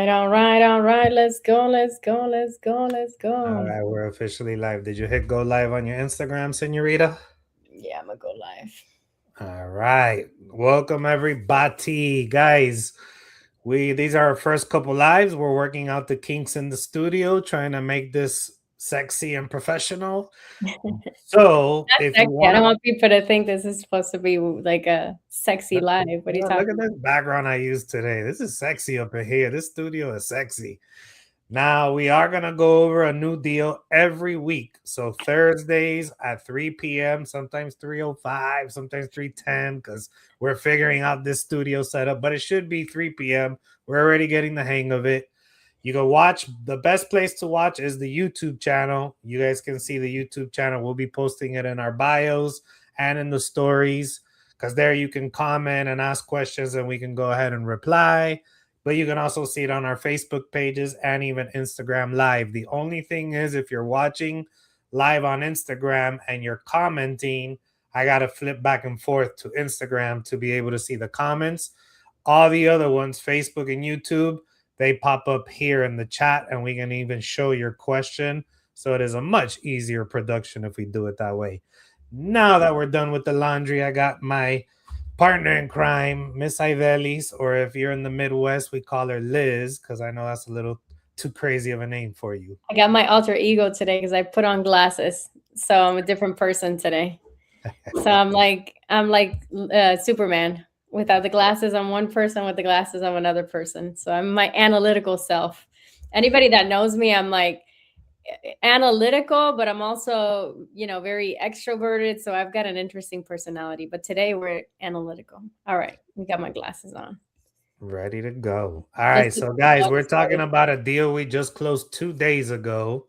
all right. Let's go, let's go, let's go, let's All go. right, we're officially live. Did you hit go live on your Instagram, senorita? Yeah, I'm gonna go live. All right. Welcome everybody. Guys, we these are our first couple lives. We're working out the kinks in the studio, trying to make this sexy and professional. So, Not if you sexy. I want don't to want people to think this is supposed to be like a sexy live. What are you look at talking this background I used today. This is sexy up in here. This studio is sexy. Now we are gonna go over a new deal every week. So Thursdays at 3 p.m., sometimes 3:05, sometimes 3:10, because we're figuring out this studio setup, but it should be 3 p.m. We're already getting the hang of it. You can watch the best place to watch is the YouTube channel. You guys can see the YouTube channel. We'll be posting it in our bios and in the stories because there you can comment and ask questions and we can go ahead and reply, but you can also see it on our Facebook pages and even Instagram live. The only thing is, if you're watching live on Instagram and you're commenting, I got to flip back and forth to Instagram to be able to see the comments. All the other ones, Facebook and YouTube, they pop up here in the chat and we can even show your question. So it is a much easier production if we do it that way. Now that we're done with the laundry, I got my partner in crime, Miss Ivelis, or if you're in the Midwest, we call her Liz, because I know that's a little too crazy of a name for you. I got my alter ego today because I put on glasses, so I'm a different person today. So I'm like Superman. Without the glasses, I'm one person. With the glasses, I'm another person. So I'm my analytical self. Anybody that knows me, I'm like analytical, but I'm also, very extroverted. So I've got an interesting personality. But today we're analytical. All right, we got my glasses on. Ready to go. All Let's right. get So, this guys, party we're talking started. about a deal we just closed 2 days ago.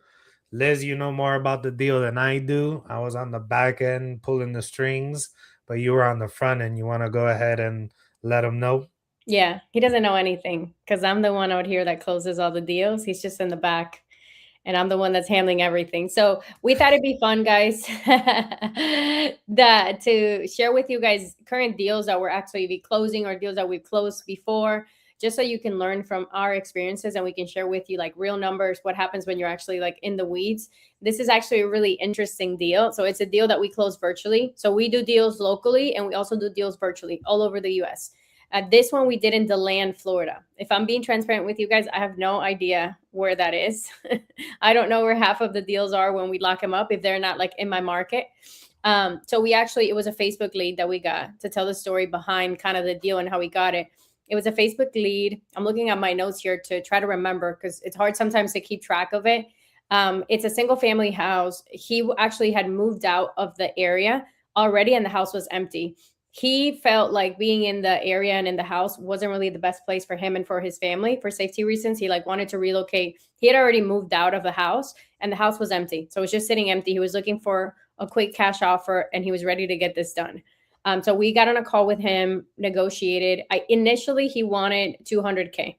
Liz, you know more about the deal than I do. I was on the back end pulling the strings, but you were on the front end. You want to go ahead and let them know? Yeah, he doesn't know anything because I'm the one out here that closes all the deals. He's just in the back, and I'm the one that's handling everything. So we thought it'd be fun, guys, that to share with you guys current deals that we're actually be closing or deals that we've closed before, just so you can learn from our experiences and we can share with you like real numbers, what happens when you're actually like in the weeds. This is actually a really interesting deal. So it's a deal that we close virtually. So we do deals locally and we also do deals virtually all over the US. This one we did in DeLand, Florida. If I'm being transparent with you guys, I have no idea where that is. I don't know where half of the deals are when we lock them up if they're not like in my market. So we actually, it was a Facebook lead that we got to tell the story behind kind of the deal and how we got it. It was a Facebook lead. I'm looking at my notes here to try to remember because it's hard sometimes to keep track of it. It's a single family house. He actually had moved out of the area already and the house was empty. He felt like being in the area and in the house wasn't really the best place for him and for his family for safety reasons. He like wanted to relocate. He had already moved out of the house and the house was empty. So it was just sitting empty. He was looking for a quick cash offer and he was ready to get this done. So we got on a call with him, negotiated. Initially he wanted 200K.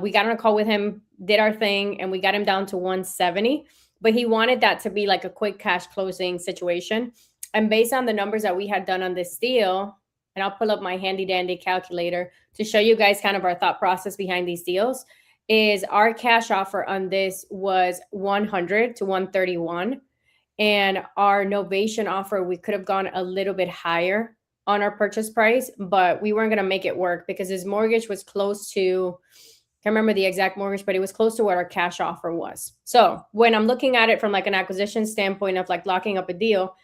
We got on a call with him, did our thing, and we got him down to 170. But he wanted that to be like a quick cash closing situation. And based on the numbers that we had done on this deal, and I'll pull up my handy dandy calculator to show you guys kind of our thought process behind these deals, is our cash offer on this was 100 to 131. And our Novation offer, we could have gone a little bit higher on our purchase price, but we weren't going to make it work because his mortgage was close to, can't remember the exact mortgage, but it was close to what our cash offer was. So when I'm looking at it from like an acquisition standpoint of like locking up a deal,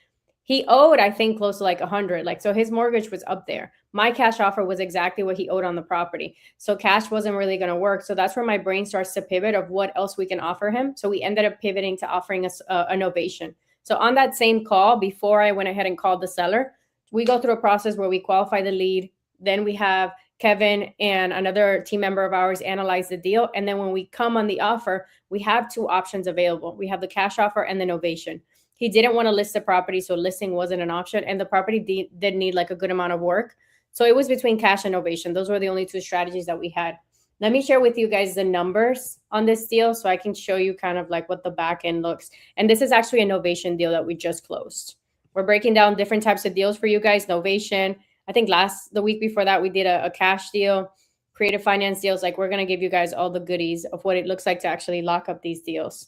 he owed, I think, close to like 100. Like, so his mortgage was up there. My cash offer was exactly what he owed on the property. So cash wasn't really going to work. So that's where my brain starts to pivot of what else we can offer him. So we ended up pivoting to offering us a Novation. So on that same call, before I went ahead and called the seller, we go through a process where we qualify the lead. Then we have Kevin and another team member of ours analyze the deal. And then when we come on the offer, we have two options available. We have the cash offer and the Novation. He didn't want to list the property, so listing wasn't an option. And the property did need like a good amount of work. So it was between cash and Novation. Those were the only two strategies that we had. Let me share with you guys the numbers on this deal so I can show you kind of like what the back end looks. And this is actually a Novation deal that we just closed. We're breaking down different types of deals for you guys. Novation. I think the week before that, we did a cash deal. creative finance deals, like we're going to give you guys all the goodies of what it looks like to actually lock up these deals.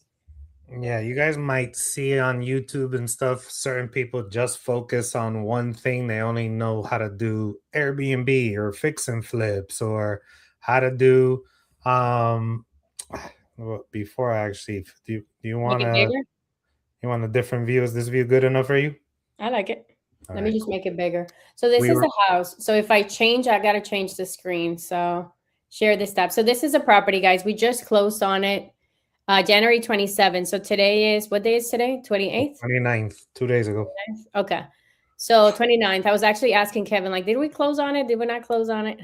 Yeah, you guys might see on YouTube and stuff, certain people just focus on one thing. They only know how to do Airbnb or fix and flips or how to do well, before I actually do you Make want it to bigger. you want a different view? Is this view good enough for you? I like it. All Let me right, just cool. make it bigger. So this We is were the house. So if I change, I got to change the screen. So share this tab. So this is a property, guys. We just closed on it January 27th. So today is, what day is today? 28th? 29th, 2 days ago. Okay. So 29th. I was actually asking Kevin, like, did we close on it? Did we not close on it?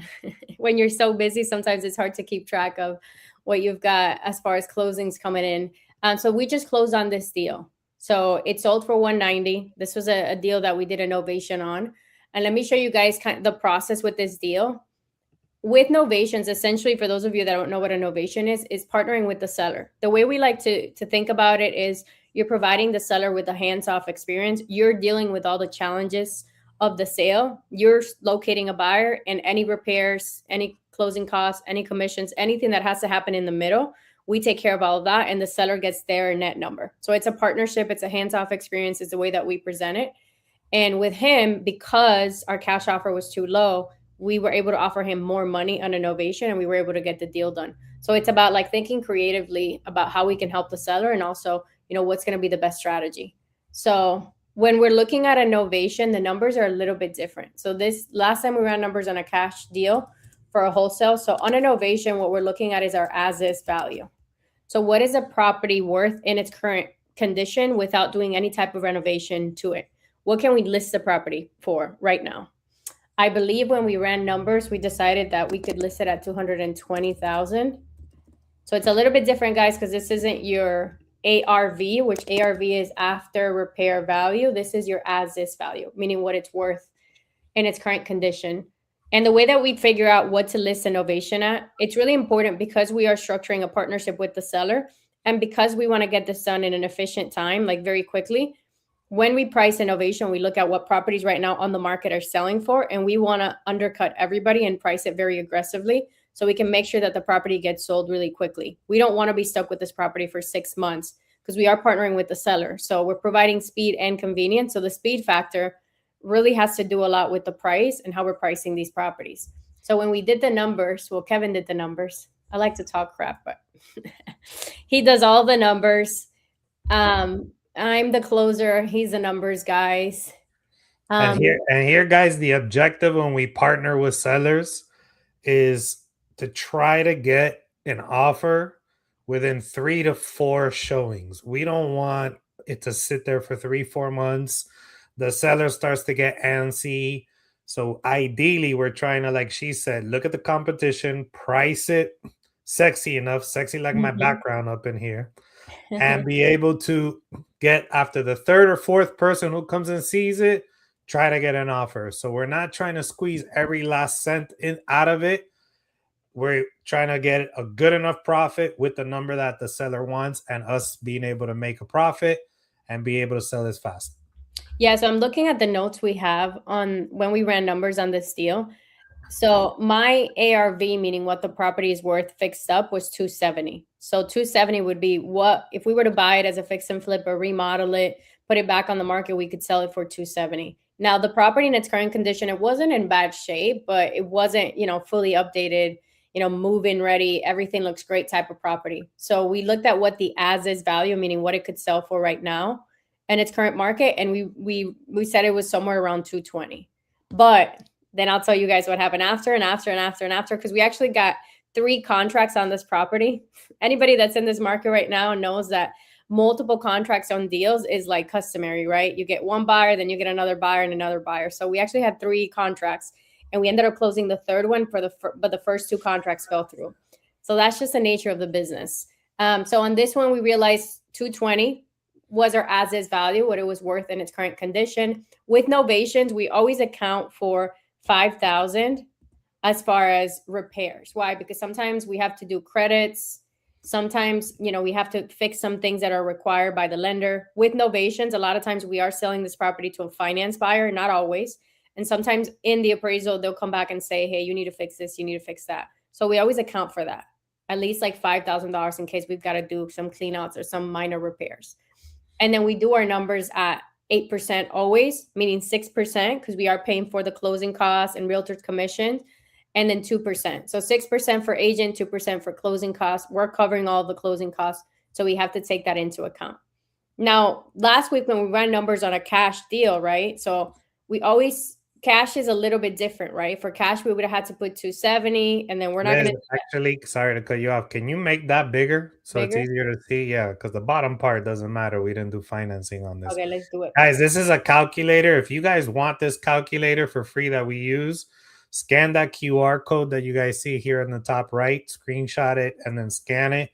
When you're so busy, sometimes it's hard to keep track of what you've got as far as closings coming in. So we just closed on this deal. So it sold for 190. This was a deal that we did a novation on. And let me show you guys kind of the process with this deal. With novations, essentially, for those of you that don't know what a novation is partnering with the seller. The way we like to think about it is you're providing the seller with a hands-off experience. You're dealing with all the challenges of the sale. You're locating a buyer, and any repairs, any closing costs, any commissions, anything that has to happen in the middle, we take care of all of that, and the seller gets their net number. So it's a partnership. It's a hands-off experience is the way that we present it. And with him, because our cash offer was too low, we were able to offer him more money on innovation, and we were able to get the deal done. So it's about like thinking creatively about how we can help the seller, and also, what's going to be the best strategy. So when we're looking at innovation, the numbers are a little bit different. So this last time we ran numbers on a cash deal for a wholesale. So on innovation, what we're looking at is our as is value. So what is a property worth in its current condition without doing any type of renovation to it? What can we list the property for right now? I believe when we ran numbers, we decided that we could list it at 220,000. So it's a little bit different, guys, because this isn't your ARV, which ARV is after repair value. This is your as is value, meaning what it's worth in its current condition. And the way that we figure out what to list innovation at, it's really important because we are structuring a partnership with the seller, and because we want to get this done in an efficient time, like very quickly. When we price innovation, we look at what properties right now on the market are selling for, and we want to undercut everybody and price it very aggressively so we can make sure that the property gets sold really quickly. We don't want to be stuck with this property for 6 months because we are partnering with the seller. So we're providing speed and convenience. So the speed factor really has to do a lot with the price and how we're pricing these properties. So when we did the numbers, well, Kevin did the numbers. I like to talk crap, but he does all the numbers. I'm the closer. He's the numbers guys. And here, guys, the objective when we partner with sellers is to try to get an offer within 3 to 4 showings. We don't want it to sit there for 3-4 months. The seller starts to get antsy. So ideally, we're trying to, like she said, look at the competition, price it sexy enough, sexy like my background up in here, and be able to get, after the third or fourth person who comes and sees it, try to get an offer. So we're not trying to squeeze every last cent out of it. We're trying to get a good enough profit with the number that the seller wants, and us being able to make a profit and be able to sell this fast. Yeah, so I'm looking at the notes we have on when we ran numbers on this deal. So my ARV, meaning what the property is worth fixed up, was 270. So 270 would be what, if we were to buy it as a fix and flip or remodel it, put it back on the market, we could sell it for 270. Now the property in its current condition, it wasn't in bad shape, but it wasn't, fully updated, move-in ready. Everything looks great type of property. So we looked at what the as is value, meaning what it could sell for right now and its current market, and we said it was somewhere around 220. But then I'll tell you guys what happened after and after and after and after, because we actually got 3 contracts on this property. Anybody that's in this market right now knows that multiple contracts on deals is like customary, right? You get one buyer, then you get another buyer and another buyer. So we actually had 3 contracts, and we ended up closing the third one but the first 2 contracts fell through. So that's just the nature of the business. So on this one, we realized 220 was our as is value, what it was worth in its current condition. With novations, we always account for 5,000 as far as repairs. Why? Because sometimes we have to do credits. Sometimes, we have to fix some things that are required by the lender. With novations, a lot of times we are selling this property to a finance buyer, not always. And sometimes in the appraisal, they'll come back and say, hey, you need to fix this, you need to fix that. So we always account for that, at least like $5,000 in case we've got to do some clean outs or some minor repairs. And then we do our numbers at 8% always, meaning 6%, because we are paying for the closing costs and realtor's commission, and then 2%. So 6% for agent, 2% for closing costs. We're covering all the closing costs. So we have to take that into account. Now, last week when we ran numbers on a cash deal, right? So we always, cash is a little bit different, right? For cash, we would have had to put 270, and then we're not going Liz, to actually, sorry to cut you off. Can you make that bigger so it's bigger. easier to see? Yeah, because the bottom part doesn't matter. We didn't do financing on this. Okay, let's do it. Guys, this is a calculator. If you guys want this calculator for free that we use, scan that QR code that you guys see here in the top right, screenshot it, and then scan it.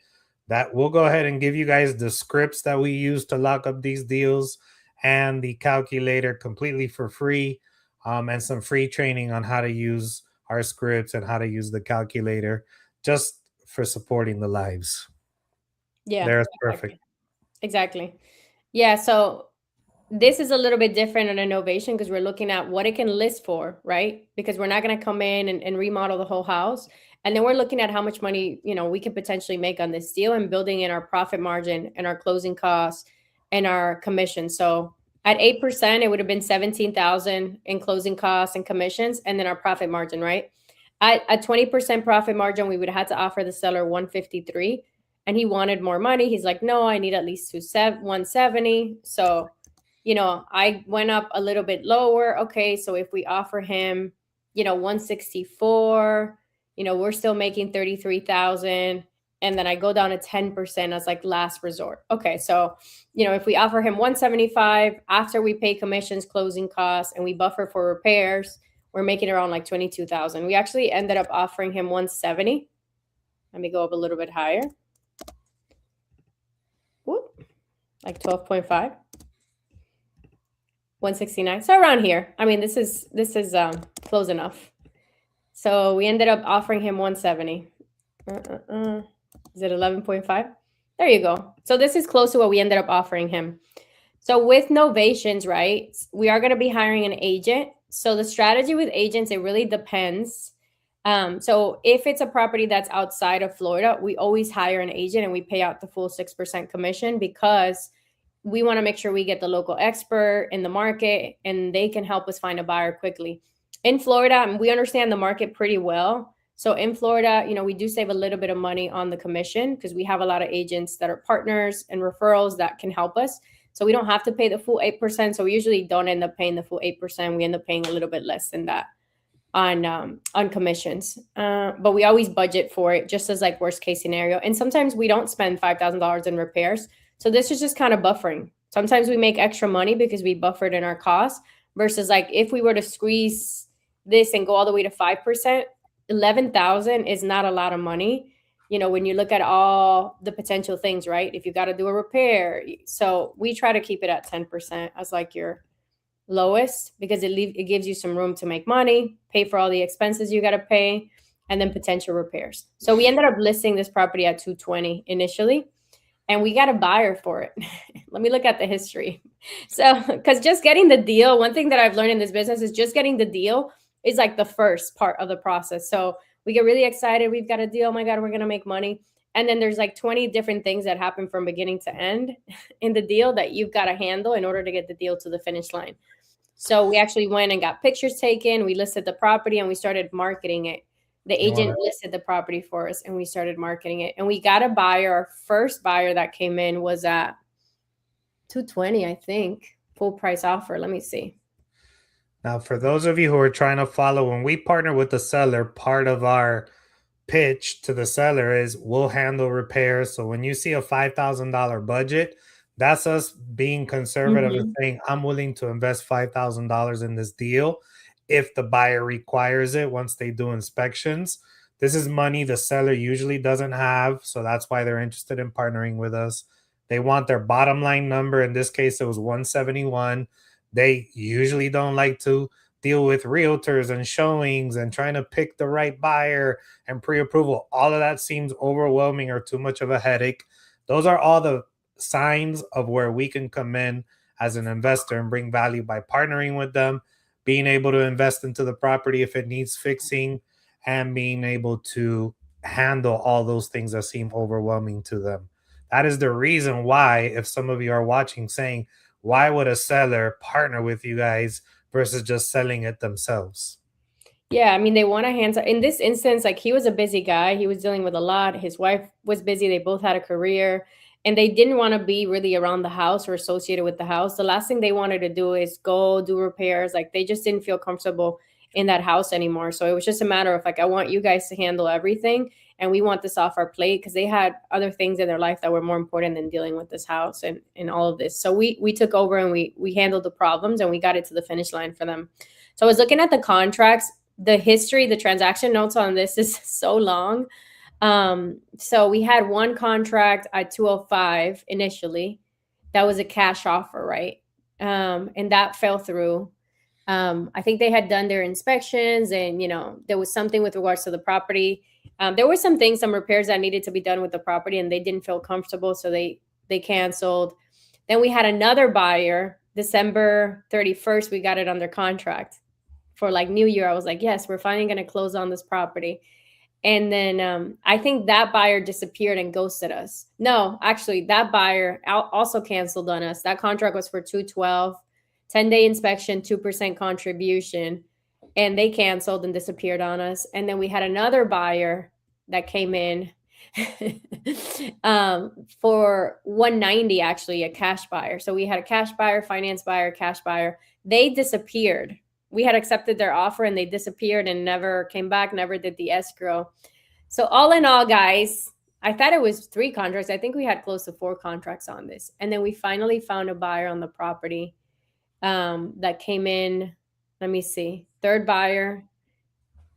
That will go ahead and give you guys the scripts that we use to lock up these deals and the calculator completely for free, and some free training on how to use our scripts and how to use the calculator just for supporting the lives. Yeah. There's perfect. Exactly. Yeah. So this is a little bit different in Novation because we're looking at what it can list for, right? Because we're not going to come in and remodel the whole house. And then we're looking at how much money, we could potentially make on this deal and building in our profit margin and our closing costs and our commission. So at 8%, it would have been 17,000 in closing costs and commissions, and then our profit margin, right? At 20% profit margin, we would have had to offer the seller 153, and he wanted more money. He's like, no, I need at least 170. So I went up a little bit lower. Okay, so if we offer him, 164, we're still making 33,000. And then I go down to 10% as like last resort. Okay, so, if we offer him 175 after we pay commissions, closing costs, and we buffer for repairs, we're making around like 22,000. We actually ended up offering him 170. Let me go up a little bit higher. Whoop, like 12.5. 169. So around here. I mean, this is close enough. So we ended up offering him 170. Is it 11.5? There you go. So this is close to what we ended up offering him. So with Novations, right, we are going to be hiring an agent. So the strategy with agents, it really depends. So if it's a property that's outside of Florida, we always hire an agent and we pay out the full 6% commission because we want to make sure we get the local expert in the market and they can help us find a buyer quickly. In Florida, we understand the market pretty well. So in Florida, we do save a little bit of money on the commission because we have a lot of agents that are partners and referrals that can help us. So we don't have to pay the full 8%. So we usually don't end up paying the full 8%. We end up paying a little bit less than that on commissions. But we always budget for it just as like worst case scenario. And sometimes we don't spend $5,000 in repairs. So this is just kind of buffering. Sometimes we make extra money because we buffered in our costs versus like if we were to squeeze this and go all the way to 5%, 11,000 is not a lot of money. When you look at all the potential things, right? If you got to do a repair. So we try to keep it at 10% as like your lowest because it gives you some room to make money, pay for all the expenses you got to pay, and then potential repairs. So we ended up listing this property at 220 initially. And we got a buyer for it. Let me look at the history. So, because just getting the deal, one thing that I've learned in this business is just getting the deal is like the first part of the process. So we get really excited. We've got a deal. Oh my God, we're going to make money. And then there's like 20 different things that happen from beginning to end in the deal that you've got to handle in order to get the deal to the finish line. So we actually went and got pictures taken. We listed the property and we started marketing it. The agent listed the property for us and we started marketing it. And we got a buyer. Our first buyer that came in was at 220, I think. Full price offer. Let me see. Now, for those of you who are trying to follow, when we partner with the seller, part of our pitch to the seller is we'll handle repairs. So when you see a $5,000 budget, that's us being conservative and saying, I'm willing to invest $5,000 in this deal if the buyer requires it once they do inspections. This is money the seller usually doesn't have, so that's why they're interested in partnering with us. They want their bottom line number. In this case, it was 171. They usually don't like to deal with realtors and showings and trying to pick the right buyer and pre-approval. All of that seems overwhelming or too much of a headache. Those are all the signs of where we can come in as an investor and bring value by partnering with them, being able to invest into the property if it needs fixing, and being able to handle all those things that seem overwhelming to them. That is the reason why, if some of you are watching, saying, why would a seller partner with you guys versus just selling it themselves? Yeah, I mean, they want a hands in this instance, like he was a busy guy. He was dealing with a lot. His wife was busy. They both had a career and they didn't want to be really around the house or associated with the house. The last thing they wanted to do is go do repairs. Like they just didn't feel comfortable in that house anymore. So it was just a matter of like, I want you guys to handle everything and we want this off our plate because they had other things in their life that were more important than dealing with this house and all of this. So we took over and we handled the problems and we got it to the finish line for them. So I was looking at the contracts, the history, the transaction notes on this is so long. So we had one contract at 205 initially. That was a cash offer, right? And that fell through. I think they had done their inspections and, there was something with regards to the property. There were some things, some repairs that needed to be done with the property and they didn't feel comfortable. So they canceled. Then we had another buyer, December 31st, we got it under contract for like New Year. I was like, yes, we're finally going to close on this property. And then I think that buyer disappeared and ghosted us. No, actually, that buyer also canceled on us. That contract was for 212, 10-day inspection, 2% contribution. And they canceled and disappeared on us. And then we had another buyer that came in for 190, actually, a cash buyer. So we had a cash buyer, finance buyer, cash buyer. They disappeared. We had accepted their offer and they disappeared and never came back, never did the escrow. So all in all, guys, I thought it was 3 contracts. I think we had close to 4 contracts on this. And then we finally found a buyer on the property that came in. Let me see. Third buyer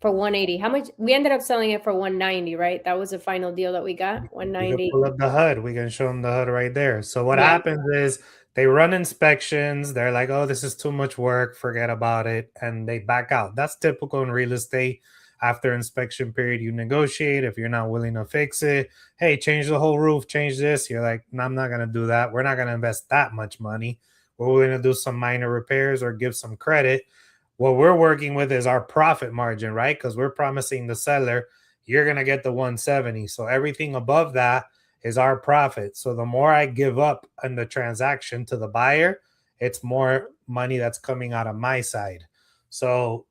for 180. How much? We ended up selling it for 190, right? That was the final deal that we got. We can 190. pull up the HUD. We can show them the HUD right there. So what Yeah. happens is they run inspections. They're like, oh, this is too much work. Forget about it. And they back out. That's typical in real estate. After inspection period, you negotiate. If you're not willing to fix it, hey, change the whole roof, change this. You're like, no, I'm not going to do that. We're not going to invest that much money. We're willing to do some minor repairs or give some credit. What we're working with is our profit margin, right? Because we're promising the seller, you're going to get the 170. So everything above that is our profit. So the more I give up in the transaction to the buyer, it's more money that's coming out of my side. So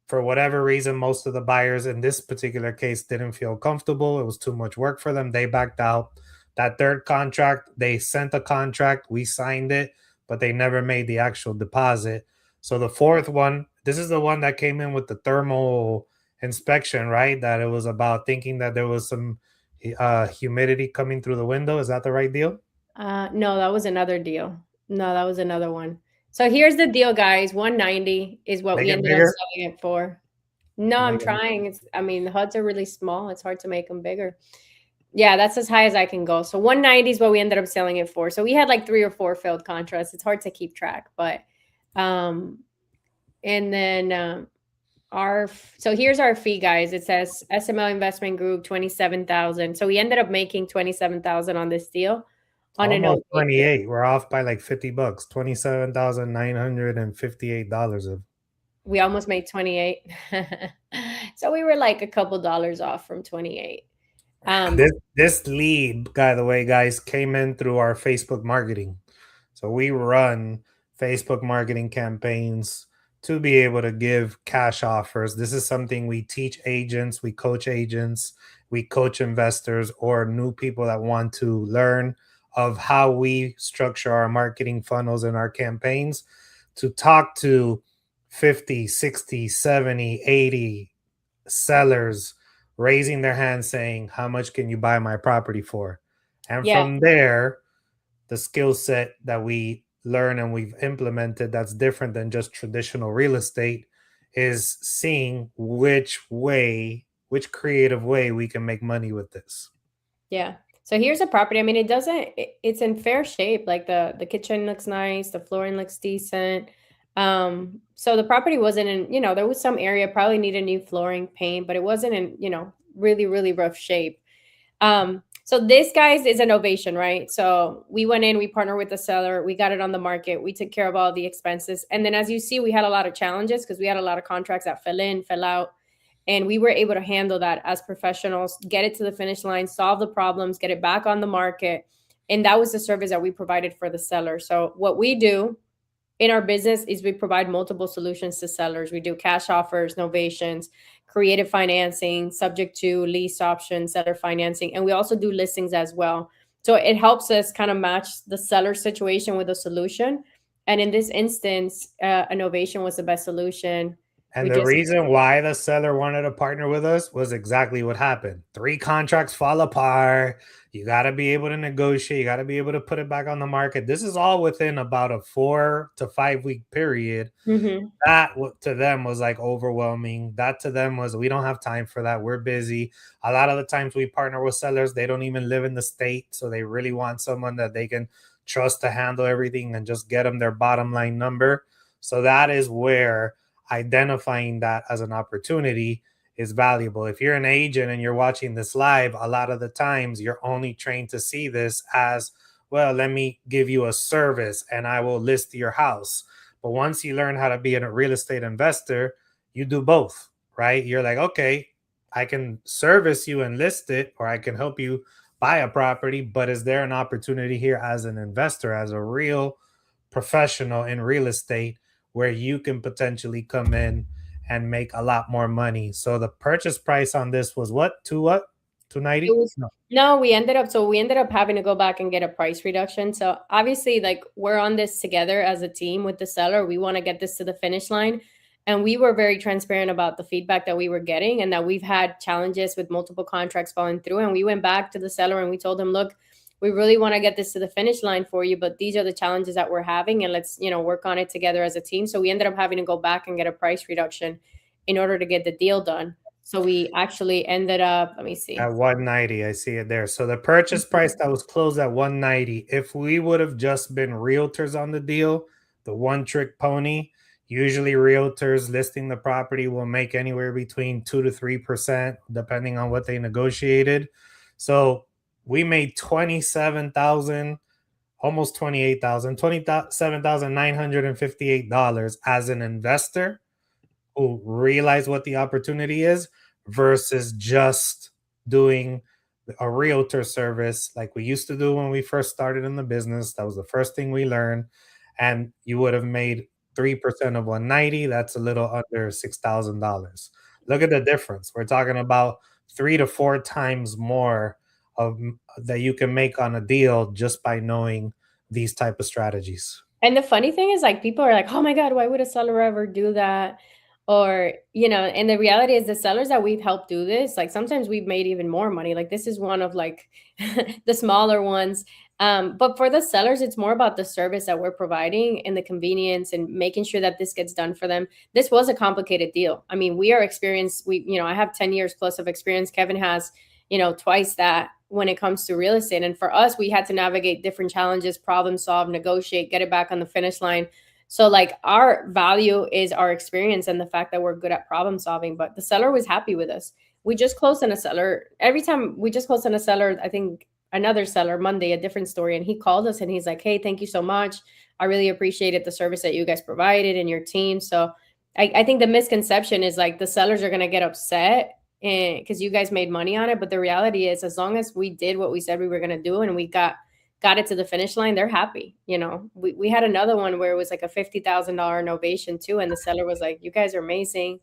for whatever reason, most of the buyers in this particular case didn't feel comfortable. It was too much work for them. They backed out. That third contract, they sent a contract, we signed it, but they never made the actual deposit. So the fourth one, this is the one that came in with the thermal inspection, right? That it was about thinking that there was some humidity coming through the window. Is that the right deal? No, that was another deal. No, that was another one. So here's the deal, guys. 190 is what Make we it ended up bigger. selling it for. No, I'm Make it, trying. The HUDs are really small. It's hard to make them bigger. Yeah, that's as high as I can go. So 190 is what we ended up selling it for. So we had like 3 or 4 failed contracts. It's hard to keep track, but and then so here's our fee, guys. It says SML Investment Group 27,000. So we ended up making 27,000 on this deal on a almost no. 28. We're off by like $50. $27,958 of. We almost made 28. So we were like a couple dollars off from 28. This lead, by the way, guys, came in through our Facebook marketing. So we run Facebook marketing campaigns to be able to give cash offers. This is something we teach agents, we coach investors or new people that want to learn of how we structure our marketing funnels and our campaigns to talk to 50, 60, 70, 80 sellers raising their hand saying, how much can you buy my property for? And Yeah. from there, the skill set that we learn and we've implemented that's different than just traditional real estate is seeing which creative way we can make money with this. Yeah. So here's a property. I mean, it's in fair shape. Like the kitchen looks nice, the flooring looks decent. So the property wasn't in, there was some area probably needed new flooring, paint, but it wasn't in, really, really rough shape. So this, guys, is a Novation, right? So we went in, we partnered with the seller, we got it on the market, we took care of all the expenses. And then as you see, we had a lot of challenges because we had a lot of contracts that fell in, fell out. And we were able to handle that as professionals, get it to the finish line, solve the problems, get it back on the market. And that was the service that we provided for the seller. So what we do in our business is we provide multiple solutions to sellers. We do cash offers, novations, creative financing, subject to lease options, seller financing, and we also do listings as well. So it helps us kind of match the seller situation with a solution. And in this instance, a novation was the best solution. We And the just reason why the seller wanted to partner with us was exactly what happened. 3 contracts fall apart. You got to be able to negotiate. You got to be able to put it back on the market. This is all within about a 4 to 5 week period. Mhm. That to them was like overwhelming. That to them was, we don't have time for that. We're busy. A lot of the times we partner with sellers, they don't even live in the state. So they really want someone that they can trust to handle everything and just get them their bottom line number. So that is where identifying that as an opportunity is valuable. If you're an agent and you're watching this live, a lot of the times you're only trained to see this as, well, let me give you a service and I will list your house. But once you learn how to be a real estate investor, you do both, right? You're like, okay, I can service you and list it, or I can help you buy a property. But is there an opportunity here as an investor, as a real professional in real estate, where you can potentially come in and make a lot more money? So the purchase price on this was what? What? It 290? was No. no, we ended up having to go back and get a price reduction. So obviously, like we're on this together as a team with the seller. We want to get this to the finish line. And we were very transparent about the feedback that we were getting and that we've had challenges with multiple contracts falling through. And we went back to the seller and we told him, look, we really want to get this to the finish line for you, but these are the challenges that we're having and let's, work on it together as a team. So we ended up having to go back and get a price reduction in order to get the deal done. So we actually ended up, let me see. At 190, I see it there. So the purchase price that was closed at 190, if we would have just been realtors on the deal, the one trick pony, usually realtors listing the property will make anywhere between 2 to 3%, depending on what they negotiated. So we made 27,000, almost 28,000, $27,958 as an investor who realize what the opportunity is versus just doing a realtor service like we used to do when we first started in the business. That was the first thing we learned. And you would have made 3% of 190. That's a little under $6,000. Look at the difference. We're talking about 3 to 4 times more of that you can make on a deal just by knowing these type of strategies. And the funny thing is, like, people are like, "Oh my god, why would a seller ever do that?" Or, and the reality is the sellers that we've helped do this, like, sometimes we've made even more money. Like, this is one of, like, the smaller ones. But for the sellers, it's more about the service that we're providing and the convenience and making sure that this gets done for them. This was a complicated deal. I mean, we are experienced. I have 10 years plus of experience. Kevin has, twice that when it comes to real estate. And for us, we had to navigate different challenges, problem solve, negotiate, get it back on the finish line. So like our value is our experience and the fact that we're good at problem solving. But the seller was happy with us. We just closed on a seller. Every time we just closed on a seller, I think another seller Monday, a different story. And he called us and he's like, "Hey, thank you so much. I really appreciated the service that you guys provided and your team." So I think the misconception is like the sellers are going to get upset because you guys made money on it. But the reality is, as long as we did what we said we were going to do and we got it to the finish line, they're happy. We had another one where it was like a $50,000 novation too. And the seller was like, "You guys are amazing."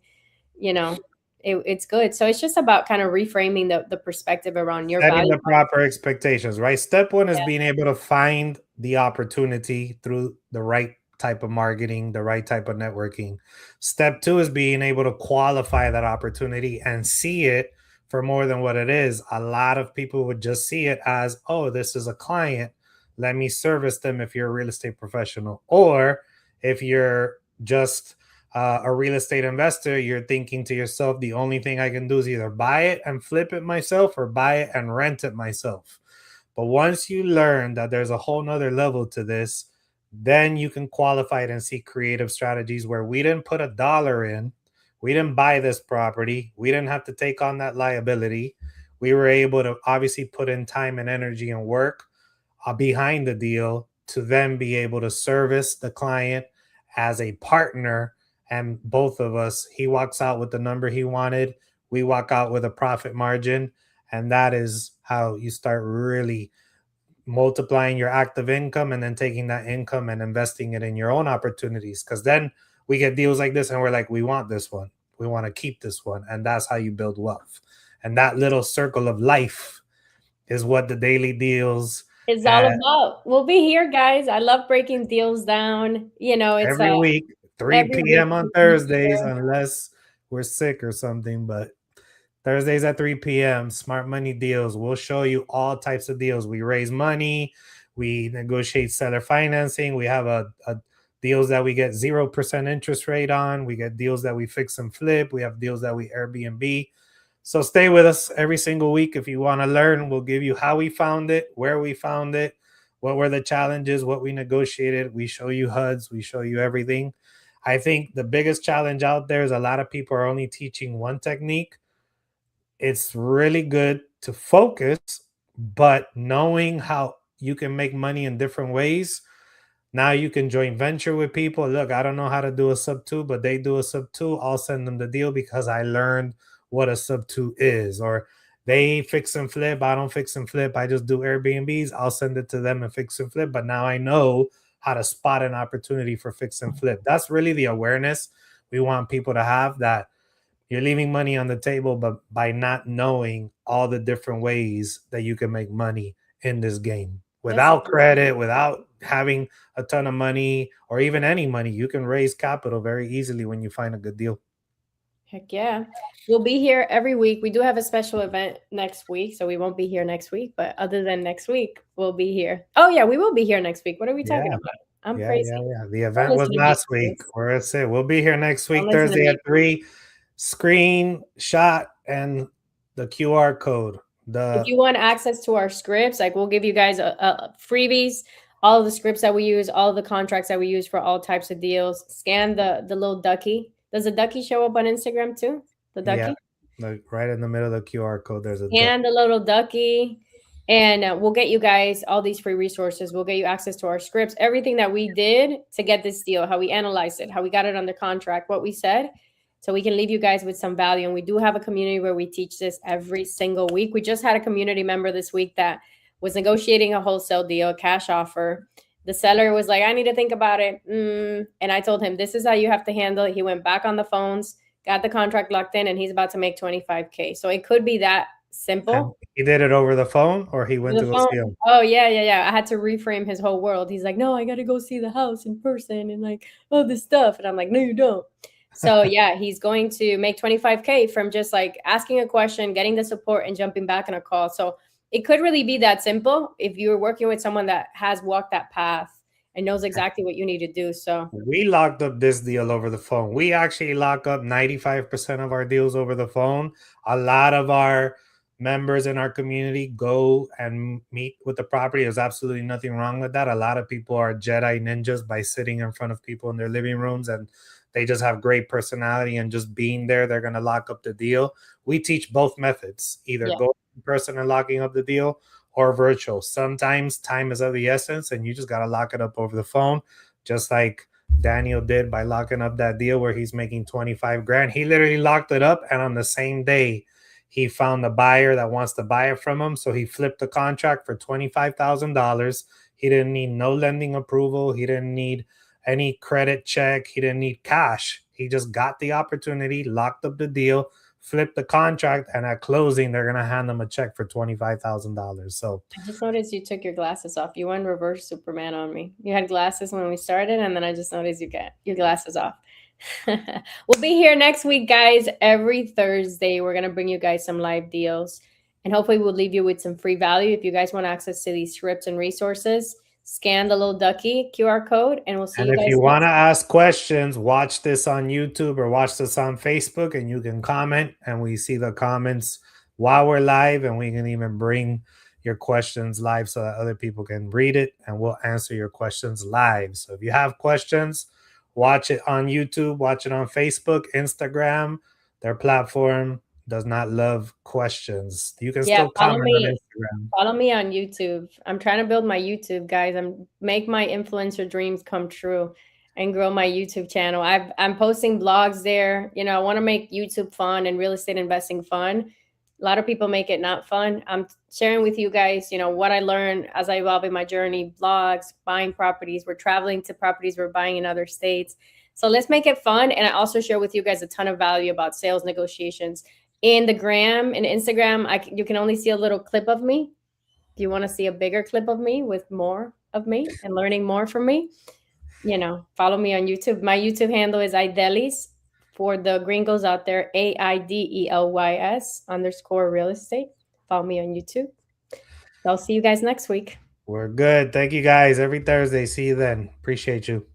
You know, it's good. So it's just about kind of reframing the perspective around your Setting value. the proper expectations, right? Step one is Yeah. being able to find the opportunity through the right type of marketing, the right type of networking. Step two is being able to qualify that opportunity and see it for more than what it is. A lot of people would just see it as, oh, this is a client. Let me service them if you're a real estate professional. Or if you're just a real estate investor, you're thinking to yourself, the only thing I can do is either buy it and flip it myself or buy it and rent it myself. But once you learn that there's a whole nother level to this, then you can qualify it and see creative strategies where we didn't put $1 in. We didn't buy this property. We didn't have to take on that liability. We were able to obviously put in time and energy and work behind the deal to then be able to service the client as a partner. And both of us, he walks out with the number he wanted. we walk out with a profit margin. And that is how you start really multiplying your active income and then taking that income and investing it in your own opportunities. Because then we get deals like this and we're like, we want this one. We want to keep this one. And that's how you build wealth. And that little circle of life is what the daily deals It's all uh, about. We'll be here, guys. I love breaking deals down. You know, it's every week, every 3 week p.m. on we'll be Thursdays, here. unless we're sick or something. But Thursdays at 3 p.m., Smart Money Deals. We'll show you all types of deals. We raise money, we negotiate seller financing. We have a deals that we get 0% interest rate on. We get deals that we fix and flip. We have deals that we Airbnb. So stay with us every single week if you want to learn. We'll give you how we found it, where we found it, what were the challenges, what we negotiated. We show you HUDs, we show you everything. I think the biggest challenge out there is a lot of people are only teaching one technique. It's really good to focus, but knowing how you can make money in different ways. Now you can joint venture with people. Look, I don't know how to do a sub two, but they do a sub two. I'll send them the deal because I learned what a sub two is. Or they fix and flip. I don't fix and flip. I just do Airbnbs. I'll send it to them and fix and flip. But now I know how to spot an opportunity for fix and flip. That's really the awareness we want people to have, that you're leaving money on the table, but by not knowing all the different ways that you can make money in this game Yes. without credit, without having a ton of money or even any money, you can raise capital very easily when you find a good deal. Heck yeah. We'll be here every week. We do have a special event next week, so we won't be here next week. But other than next week, we'll be here. Oh, yeah, we will be here next week. What are we talking Yeah, about? I'm yeah, yeah, crazy. yeah. The Don't event was listen to me, last week. guys. Where it's it. We'll be here next Don't week, listen to Thursday at me. 3. Screenshot and the QR code. If The you want access to our scripts, like we'll give you guys a freebies, all of the scripts that we use, all of the contracts that we use for all types of deals. Scan the little ducky. Does the ducky show up on Instagram too? The yeah, ducky? like right in the middle of the QR code, there's a duck. And the little ducky. And we'll get you guys all these free resources. We'll get you access to our scripts, everything that we did to get this deal, how we analyzed it, how we got it under contract, what we said. So we can leave you guys with some value. And we do have a community where we teach this every single week. We just had a community member this week that was negotiating a wholesale deal, a cash offer. The seller was like, I need to think about it. And I told him, this is how you have to handle it. He went back on the phones, got the contract locked in, and he's about to make 25K. So it could be that And simple. he did it over the phone, or he went The to go phone. see him? Oh yeah, yeah, yeah. I had to reframe his whole world. He's like, no, I got to go see the house in person and like all this stuff. And I'm like, no, you don't. So yeah, he's going to make 25K from just like asking a question, getting the support, and jumping back on a call. So it could really be that simple if you're working with someone that has walked that path and knows exactly what you need to do. So We locked up this deal over the phone. We actually lock up 95% of our deals over the phone. A lot of our members in our community go and meet with the property. There's absolutely nothing wrong with that. A lot of people are Jedi ninjas by sitting in front of people in their living rooms, and they just have great personality, and just being there, they're going to lock up the deal. We teach both methods, either yeah, go in person and locking up the deal or virtual. Sometimes time is of the essence and you just got to lock it up over the phone, just like Daniel did by locking up that deal where he's making 25 grand. He literally locked it up, and on the same day, he found a buyer that wants to buy it from him. So he flipped the contract for $25,000. He didn't need no lending approval. He didn't need any credit check. He didn't need cash. He just got the opportunity, locked up the deal, flipped the contract, and at closing, they're going to hand him a check for $25,000. So I just noticed you took your glasses off. You went reverse Superman on me. You had glasses when we started, and then I just noticed you get your glasses off. We'll be here next week, guys. Every Thursday, we're gonna bring you guys some live deals, and hopefully, we'll leave you with some free value. If you guys want access to these scripts and resources, scan the little ducky QR code, and we'll see and you if guys you want to next. ask questions, watch this on YouTube or watch this on Facebook, and you can comment, and we see the comments while we're live, and we can even bring your questions live so that other people can read it, and we'll answer your questions live. So if you have questions, watch it on YouTube, watch it on Facebook, Instagram. Their platform does not love questions. You can Yeah, still comment on Instagram. follow me on YouTube. I'm trying to build my YouTube, guys. I'm make my influencer dreams come true. and grow my YouTube channel. I'm posting blogs there. You know, I want to make YouTube fun and real estate investing fun. A lot of people make it not fun. I'm sharing with you guys, you know, what I learned as I evolve in my journey, blogs, buying properties. We're traveling to properties we're buying in other states. So let's make it fun. And I also share with you guys a ton of value about sales negotiations. In the gram and Instagram, you can only see a little clip of me. If you want to see a bigger clip of me with more of me and learning more from me, you know, follow me on YouTube. My YouTube handle is Aidelis. For the gringos out there, AIDELYS _ real estate. Follow me on YouTube. I'll see you guys next week. We're good. Thank you guys. Every Thursday. See you then. Appreciate you.